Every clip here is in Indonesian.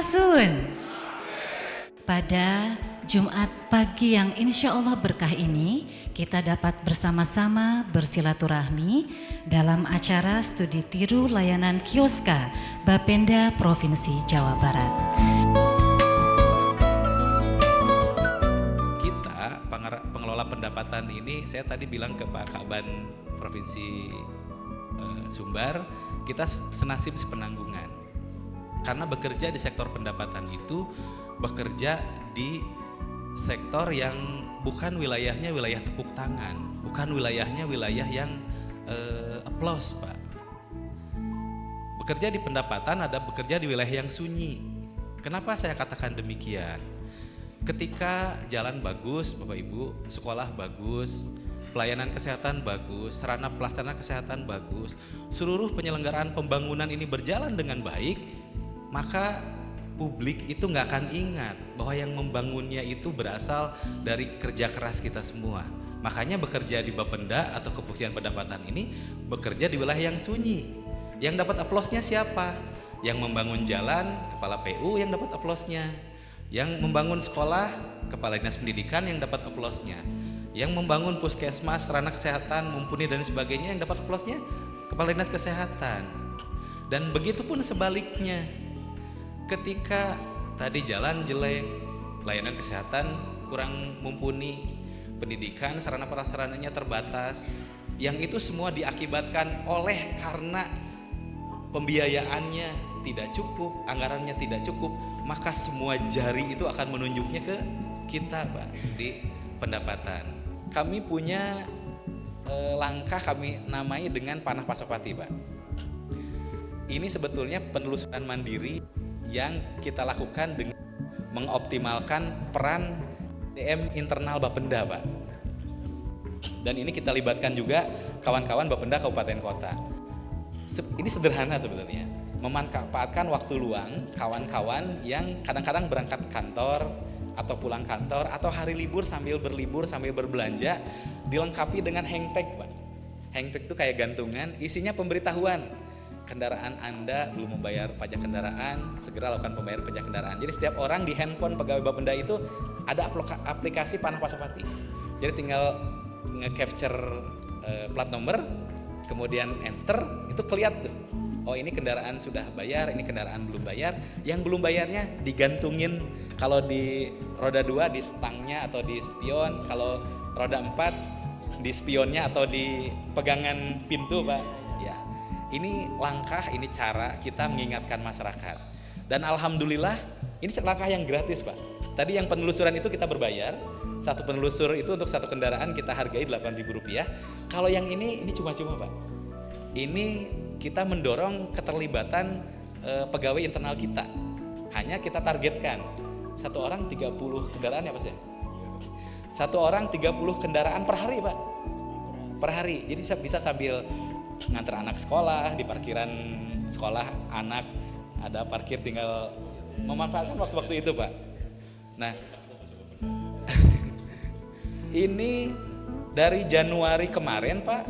Sampurasun. Pada Jumat pagi yang insya Allah berkah ini, kita dapat bersama-sama bersilaturahmi dalam acara studi tiru layanan Kioska Bapenda Provinsi Jawa Barat. Kita pengelola pendapatan ini, saya tadi bilang ke Pak Kaban Provinsi Sumbar, kita senasib sepenanggungan. Karena bekerja di sektor pendapatan itu bekerja di sektor yang bukan wilayahnya wilayah tepuk tangan, bukan wilayahnya wilayah yang applause, Pak. Bekerja di pendapatan ada bekerja di wilayah yang sunyi. Kenapa saya katakan demikian? Ketika jalan bagus, Bapak Ibu, sekolah bagus, pelayanan kesehatan bagus, sarana pelaksana kesehatan bagus, seluruh penyelenggaraan pembangunan ini berjalan dengan baik, maka publik itu nggak akan ingat bahwa yang membangunnya itu berasal dari kerja keras kita semua. Makanya bekerja di Bapenda atau Kepusdian Pendapatan ini bekerja di wilayah yang sunyi. Yang dapat aplausnya siapa? Yang membangun jalan, kepala PU yang dapat aplausnya. Yang membangun sekolah, kepala dinas pendidikan yang dapat aplausnya. Yang membangun puskesmas, sarana kesehatan mumpuni dan sebagainya yang dapat aplausnya kepala dinas kesehatan. Dan begitu pun sebaliknya. Ketika tadi jalan jelek, layanan kesehatan kurang mumpuni, pendidikan sarana prasarananya terbatas, yang itu semua diakibatkan oleh karena pembiayaannya tidak cukup, anggarannya tidak cukup, maka semua jari itu akan menunjuknya ke kita, Pak, di pendapatan. Kami punya langkah kami namai dengan Panah Pasopati, Pak. Ini sebetulnya penelusuran mandiri yang kita lakukan dengan mengoptimalkan peran DM internal Bapenda, Pak. Dan ini kita libatkan juga kawan-kawan Bapenda Kabupaten Kota. Ini sederhana sebetulnya, memanfaatkan waktu luang kawan-kawan yang kadang-kadang berangkat kantor atau pulang kantor atau hari libur sambil berlibur sambil berbelanja, dilengkapi dengan hangtag, Pak. Hangtag itu kayak gantungan, isinya pemberitahuan. Kendaraan Anda belum membayar pajak kendaraan, segera lakukan pembayaran pajak kendaraan. Jadi setiap orang di handphone pegawai Bapenda itu ada aplikasi Panah Pasopati. Jadi tinggal nge-capture plat nomor, kemudian enter, itu kelihatan tuh. Oh, ini kendaraan sudah bayar, ini kendaraan belum bayar. Yang belum bayarnya digantungin, kalau di roda 2 di stangnya atau di spion, kalau roda 4 di spionnya atau di pegangan pintu, Pak. Ya. Ini langkah, ini cara kita mengingatkan masyarakat. Dan alhamdulillah ini langkah yang gratis, Pak. Tadi yang penelusuran itu kita berbayar. Satu penelusur itu untuk satu kendaraan kita hargai Rp8.000. Kalau yang ini cuma-cuma, Pak. Ini kita mendorong keterlibatan pegawai internal kita. Hanya kita targetkan satu orang 30 kendaraan ya, Pak. Satu orang 30 kendaraan per hari, Pak. Per hari. Jadi bisa sambil ngantar anak sekolah, di parkiran sekolah anak ada parkir, tinggal memanfaatkan waktu-waktu itu, Pak. Nah, ini dari Januari kemarin, Pak,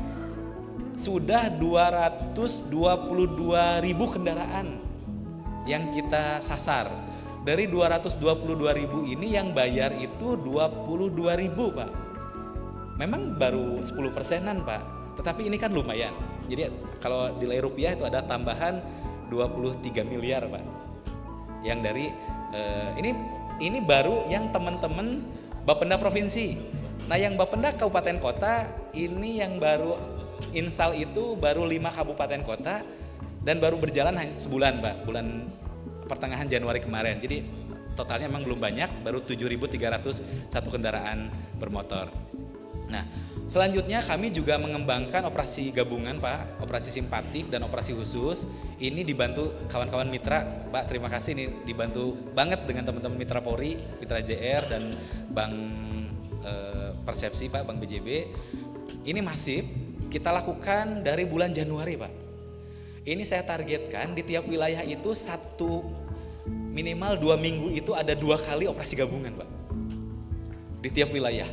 sudah 222.000 kendaraan yang kita sasar. Dari 222.000 ini yang bayar itu 22.000, Pak. Memang baru 10%-an, Pak. Tetapi ini kan lumayan. Jadi kalau nilai rupiah itu ada tambahan 23 miliar, Pak. Yang dari ini baru yang teman-teman Bapenda Provinsi. Nah, yang Bapenda Kabupaten Kota ini yang baru install itu baru 5 kabupaten kota dan baru berjalan hanya sebulan, Pak. Bulan pertengahan Januari kemarin. Jadi totalnya memang belum banyak, baru 7.301 kendaraan bermotor. Nah, selanjutnya kami juga mengembangkan operasi gabungan, Pak, operasi simpatik dan operasi khusus. Ini dibantu kawan-kawan mitra, Pak. Terima kasih, ini dibantu banget dengan teman-teman mitra Polri, mitra JR dan Bank Persepsi, Pak, Bank BJB. Ini masif kita lakukan dari bulan Januari, Pak. Ini saya targetkan di tiap wilayah itu minimal 2 minggu itu ada 2 kali operasi gabungan, Pak. Di tiap wilayah.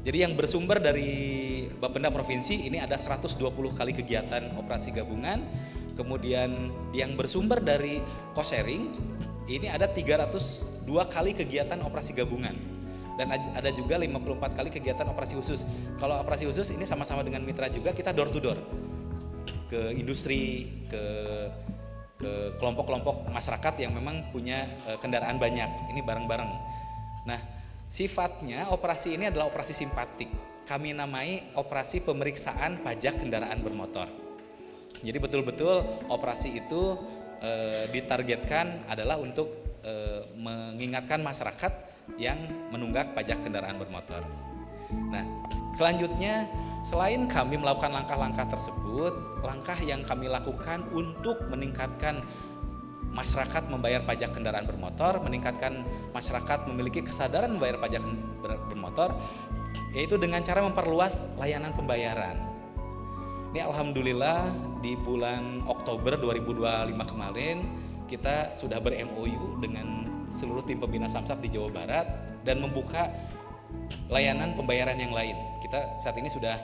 Jadi yang bersumber dari Bapenda Provinsi ini ada 120 kali kegiatan operasi gabungan Kemudian yang bersumber dari cost sharing ini ada 302 kali kegiatan operasi gabungan dan ada juga 54 kali kegiatan operasi khusus. Kalau operasi khusus ini sama-sama dengan mitra juga, kita door to door ke industri, ke kelompok-kelompok masyarakat yang memang punya kendaraan banyak. Ini bareng-bareng. Nah, sifatnya operasi ini adalah operasi simpatik. Kami namai operasi pemeriksaan pajak kendaraan bermotor. Jadi betul-betul operasi itu ditargetkan adalah untuk mengingatkan masyarakat yang menunggak pajak kendaraan bermotor. Nah, selanjutnya selain kami melakukan langkah-langkah tersebut, langkah yang kami lakukan untuk meningkatkan masyarakat membayar pajak kendaraan bermotor, meningkatkan masyarakat memiliki kesadaran membayar pajak bermotor, yaitu dengan cara memperluas layanan pembayaran. Ini alhamdulillah di bulan Oktober 2025 kemarin kita sudah ber-MOU dengan seluruh tim pembina Samsat di Jawa Barat dan membuka layanan pembayaran yang lain. Kita saat ini sudah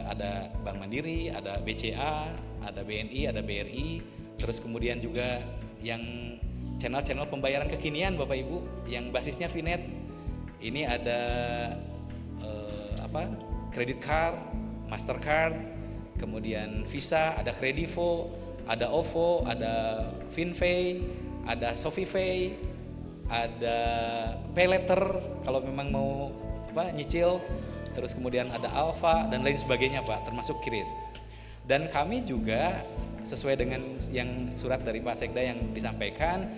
ada Bank Mandiri, ada BCA, ada BNI, ada BRI, terus kemudian juga yang channel-channel pembayaran kekinian Bapak Ibu yang basisnya Vinet. Ini ada Credit Card, Mastercard, kemudian Visa, ada Kredivo, ada OVO, ada FinPay, ada SofiPay, ada PayLater kalau memang mau nyicil, terus kemudian ada Alfa dan lain sebagainya Pak, termasuk Kris. Dan kami juga sesuai dengan yang surat dari Pak Sekda yang disampaikan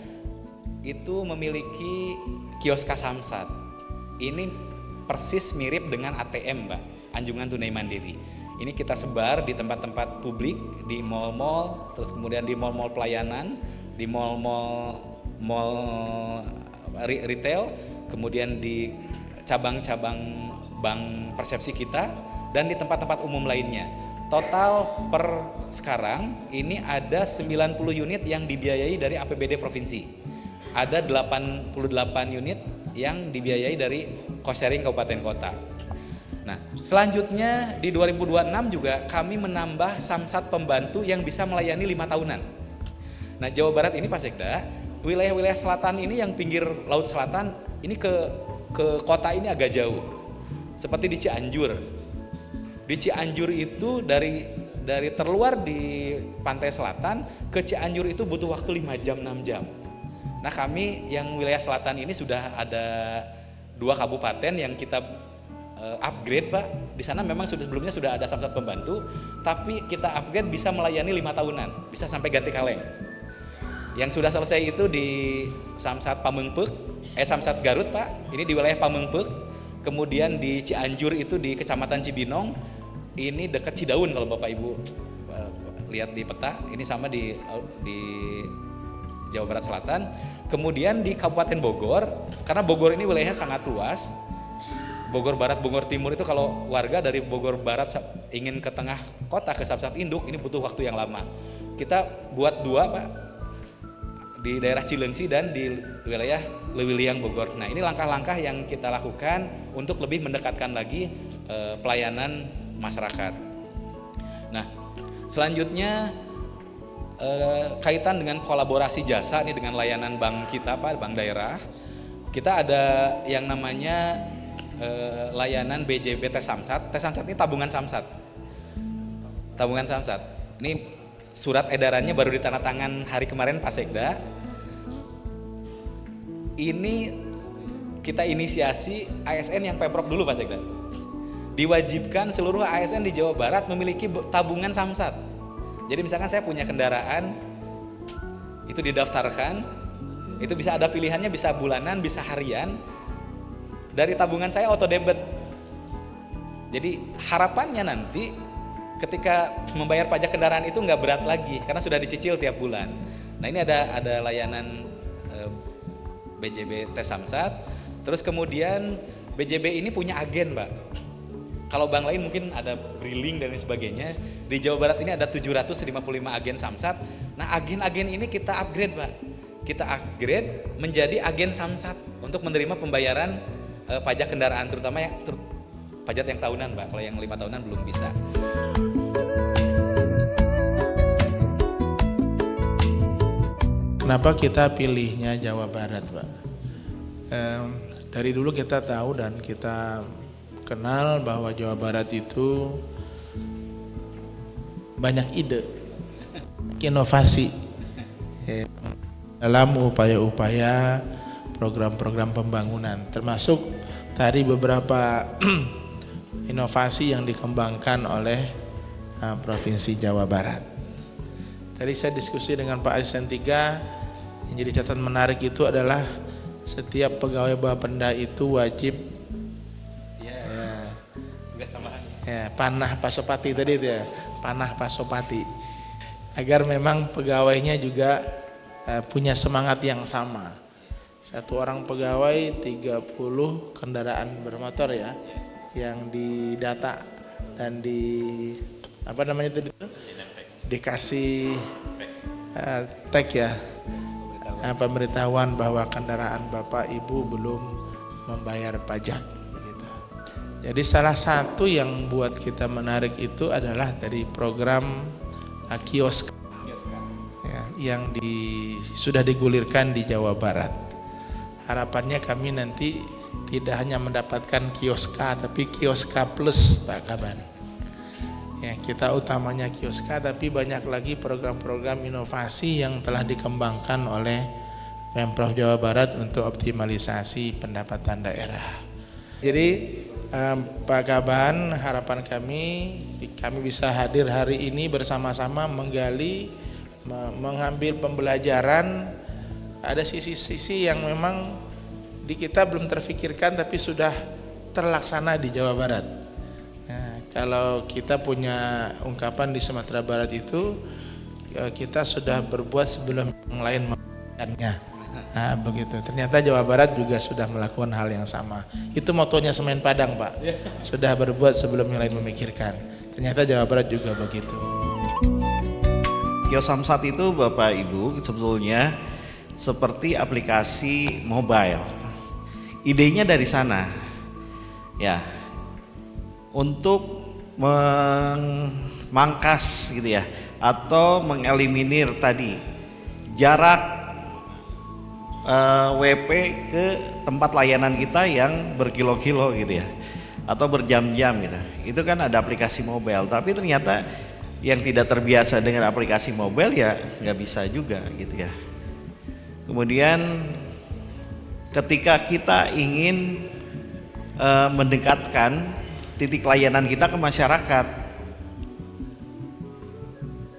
itu memiliki kios Samsat. Ini persis mirip dengan ATM Mbak, Anjungan Tunai Mandiri. Ini kita sebar di tempat-tempat publik, di mal-mal, terus kemudian di mal-mal pelayanan, di mal-mal retail, kemudian di cabang-cabang bank persepsi kita, dan di tempat-tempat umum lainnya. Total per sekarang ini ada 90 unit yang dibiayai dari APBD provinsi. Ada 88 unit yang dibiayai dari cost sharing kabupaten kota. Nah, selanjutnya di 2026 juga kami menambah Samsat pembantu yang bisa melayani 5 tahunan. Nah, Jawa Barat ini Pak Sekda, wilayah-wilayah selatan ini yang pinggir laut selatan ini ke kota ini agak jauh. Seperti di Cianjur. Di Cianjur itu dari terluar di pantai selatan ke Cianjur itu butuh waktu 5 jam 6 jam. Nah, kami yang wilayah selatan ini sudah ada 2 kabupaten yang kita upgrade Pak. Di sana memang sebelumnya sudah ada Samsat pembantu, tapi kita upgrade bisa melayani 5 tahunan, bisa sampai ganti kaleng. Yang sudah selesai itu di Samsat Pamengpeuk, Samsat Garut Pak, ini di wilayah Pamengpeuk. Kemudian di Cianjur itu di Kecamatan Cibinong, ini dekat Cidaun kalau Bapak Ibu lihat di peta, ini sama di Jawa Barat Selatan. Kemudian di Kabupaten Bogor, karena Bogor ini wilayahnya sangat luas, Bogor Barat, Bogor Timur itu kalau warga dari Bogor Barat ingin ke tengah kota ke Samsat Induk ini butuh waktu yang lama. Kita buat 2 Pak, di daerah Cilengsi dan di wilayah Lewiliang Bogor. Nah, ini langkah-langkah yang kita lakukan untuk lebih mendekatkan lagi pelayanan masyarakat. Nah, selanjutnya kaitan dengan kolaborasi jasa ini dengan layanan bank kita Pak, bank daerah. Kita ada yang namanya layanan BJB Tes Samsat. Tes Samsat ini tabungan Samsat. Tabungan Samsat. Ini surat edarannya baru ditandatangan hari kemarin Pak Sekda. Ini kita inisiasi ASN yang Pemprov dulu Pak Sekda. Diwajibkan seluruh ASN di Jawa Barat memiliki tabungan Samsat. Jadi misalkan saya punya kendaraan, itu didaftarkan, itu bisa ada pilihannya, bisa bulanan, bisa harian. Dari tabungan saya auto debit. Jadi harapannya nanti ketika membayar pajak kendaraan itu nggak berat lagi karena sudah dicicil tiap bulan. Nah, ini ada layanan BJB Tes Samsat. Terus kemudian BJB ini punya agen, Mbak. Kalau bank lain mungkin ada Briling dan lain sebagainya. Di Jawa Barat ini ada 755 agen Samsat. Nah, agen-agen ini kita upgrade, Pak. Kita upgrade menjadi agen Samsat untuk menerima pembayaran pajak kendaraan, terutama pajak yang tahunan, Mbak. Kalau yang 5 tahunan belum bisa. Kenapa kita pilihnya Jawa Barat, Pak? Dari dulu kita tahu dan kita kenal bahwa Jawa Barat itu banyak ide, inovasi dalam upaya-upaya program-program pembangunan, termasuk tadi beberapa inovasi yang dikembangkan oleh Provinsi Jawa Barat. Tadi saya diskusi dengan Pak Asisten 3, yang jadi catatan menarik itu adalah setiap pegawai Bapenda itu wajib panah pasopati tadi itu ya, panah pasopati, agar memang pegawainya juga punya semangat yang sama. Satu orang pegawai 30 kendaraan bermotor ya, yang didata dan dikasih tag ya, pemberitahuan bahwa kendaraan Bapak Ibu belum membayar pajak gitu. Jadi salah satu yang buat kita menarik itu adalah dari program kios ya, yang sudah digulirkan di Jawa Barat. Harapannya kami nanti tidak hanya mendapatkan kioska, tapi kioska plus, Pak Kaban. Ya, kita utamanya kioska, tapi banyak lagi program-program inovasi yang telah dikembangkan oleh Pemprov Jawa Barat untuk optimalisasi pendapatan daerah. Jadi Pak Kaban, harapan kami bisa hadir hari ini bersama-sama menggali, mengambil pembelajaran. Ada sisi-sisi yang memang di kita belum terfikirkan tapi sudah terlaksana di Jawa Barat. Nah, kalau kita punya ungkapan di Sumatera Barat itu, kita sudah berbuat sebelum yang lain melakukannya. Nah, begitu. Ternyata Jawa Barat juga sudah melakukan hal yang sama. Itu motonya Semen Padang, Pak. Sudah berbuat sebelum yang lain memikirkan. Ternyata Jawa Barat juga begitu. Kios Samsat itu Bapak Ibu sebetulnya seperti aplikasi mobile. Idenya dari sana, ya, untuk memangkas gitu ya, atau mengeliminir tadi jarak WP ke tempat layanan kita yang berkilo-kilo gitu ya, atau berjam-jam gitu. Itu kan ada aplikasi mobile, tapi ternyata yang tidak terbiasa dengan aplikasi mobile ya nggak bisa juga gitu ya. Kemudian ketika kita ingin mendekatkan titik layanan kita ke masyarakat,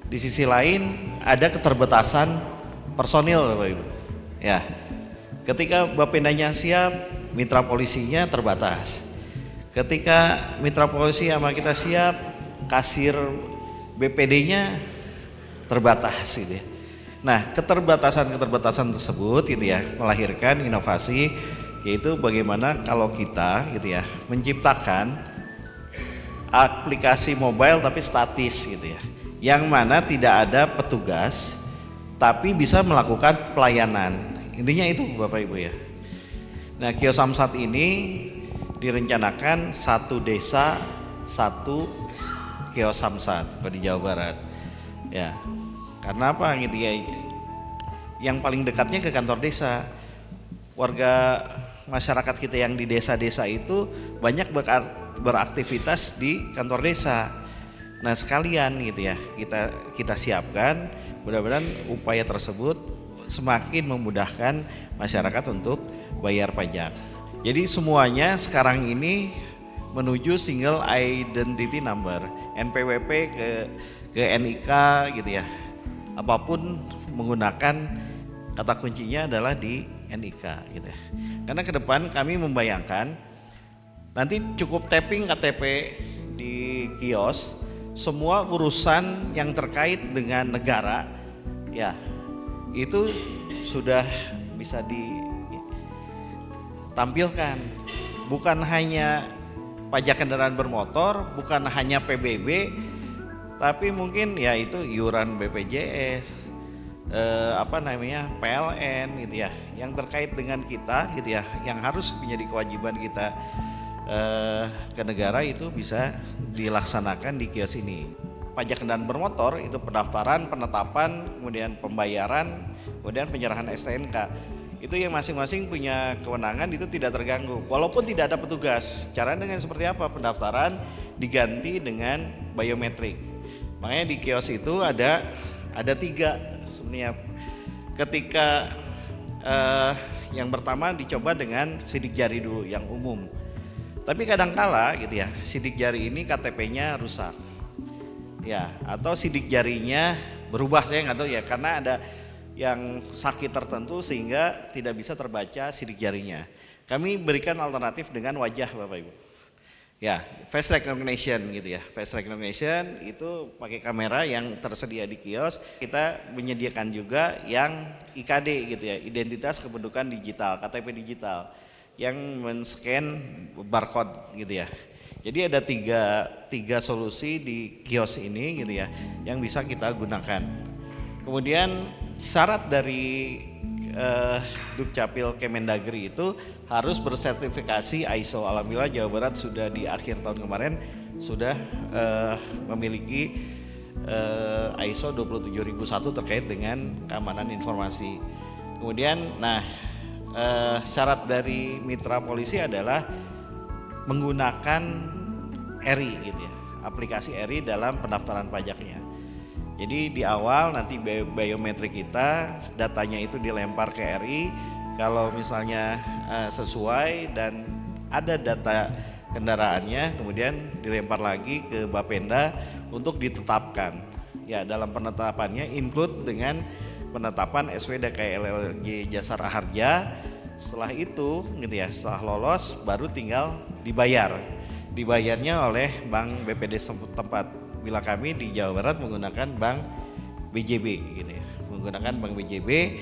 di sisi lain ada keterbatasan personil, Bapak Ibu. Ya, ketika Bapendanya siap, mitra polisinya terbatas. Ketika mitra polisi sama kita siap, kasir BPD-nya terbatas gitu ya. Nah, keterbatasan tersebut gitu ya melahirkan inovasi, yaitu bagaimana kalau kita gitu ya menciptakan aplikasi mobile tapi statis gitu ya, yang mana tidak ada petugas tapi bisa melakukan pelayanan. Intinya itu Bapak Ibu ya. Nah, kios Samsat ini direncanakan satu desa satu kios Samsat di Jawa Barat. Ya. Karena apa gitu ya, yang paling dekatnya ke kantor desa. Warga masyarakat kita yang di desa-desa itu banyak beraktivitas di kantor desa. Nah, sekalian gitu ya kita siapkan, mudah-mudahan upaya tersebut semakin memudahkan masyarakat untuk bayar pajak. Jadi semuanya sekarang ini menuju single identity number, NPWP ke NIK gitu ya. Apapun menggunakan kata kuncinya adalah di NIK gitu ya. Karena ke depan kami membayangkan nanti cukup tapping KTP di kios, semua urusan yang terkait dengan negara ya itu sudah bisa ditampilkan. Bukan hanya pajak kendaraan bermotor, bukan hanya PBB, tapi mungkin ya itu iuran BPJS, PLN gitu ya, yang terkait dengan kita gitu ya, yang harus menjadi kewajiban kita ke negara itu bisa dilaksanakan di kios ini. pajak kendaraan bermotor itu pendaftaran, penetapan, kemudian pembayaran, kemudian penyerahan STNK. Itu yang masing-masing punya kewenangan, itu tidak terganggu. Walaupun tidak ada petugas. Caranya dengan seperti apa? Pendaftaran diganti dengan biometrik. Makanya di kios itu ada 3 sebenarnya. Ketika yang pertama dicoba dengan sidik jari dulu yang umum. Tapi kadangkala gitu ya, sidik jari ini KTP-nya rusak. Ya, atau sidik jarinya berubah, saya nggak tahu ya, karena ada yang sakit tertentu sehingga tidak bisa terbaca sidik jarinya. Kami berikan alternatif dengan wajah Bapak Ibu. Ya, face recognition gitu ya. Face recognition itu pakai kamera yang tersedia di kios. Kita menyediakan juga yang IKD gitu ya, identitas kependudukan digital, KTP digital yang men-scan barcode gitu ya. Jadi ada tiga solusi di kios ini gitu ya yang bisa kita gunakan. Kemudian syarat dari Dukcapil Kemendagri itu harus bersertifikasi ISO. Alhamdulillah Jawa Barat sudah di akhir tahun kemarin sudah memiliki ISO 27001 terkait dengan keamanan informasi. Kemudian syarat dari mitra polisi adalah menggunakan ERI gitu ya, aplikasi ERI dalam pendaftaran pajaknya. Jadi di awal nanti biometrik kita, datanya itu dilempar ke RI, kalau misalnya sesuai dan ada data kendaraannya, kemudian dilempar lagi ke Bapenda untuk ditetapkan. Ya, dalam penetapannya include dengan penetapan SW/DKLLG Jasara Harja. Setelah itu gitu ya, setelah lolos baru tinggal dibayar. Dibayarnya oleh Bank BPD setempat. Bila kami di Jawa Barat menggunakan Bank BJB gitu ya. Menggunakan Bank BJB,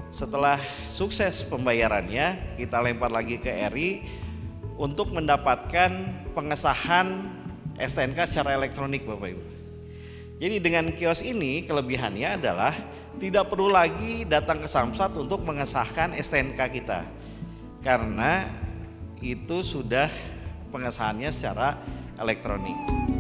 setelah sukses pembayarannya kita lempar lagi ke RI untuk mendapatkan pengesahan STNK secara elektronik Bapak Ibu. Jadi dengan kios ini kelebihannya adalah tidak perlu lagi datang ke Samsat untuk mengesahkan STNK kita. Karena itu sudah pengesahannya secara elektronik.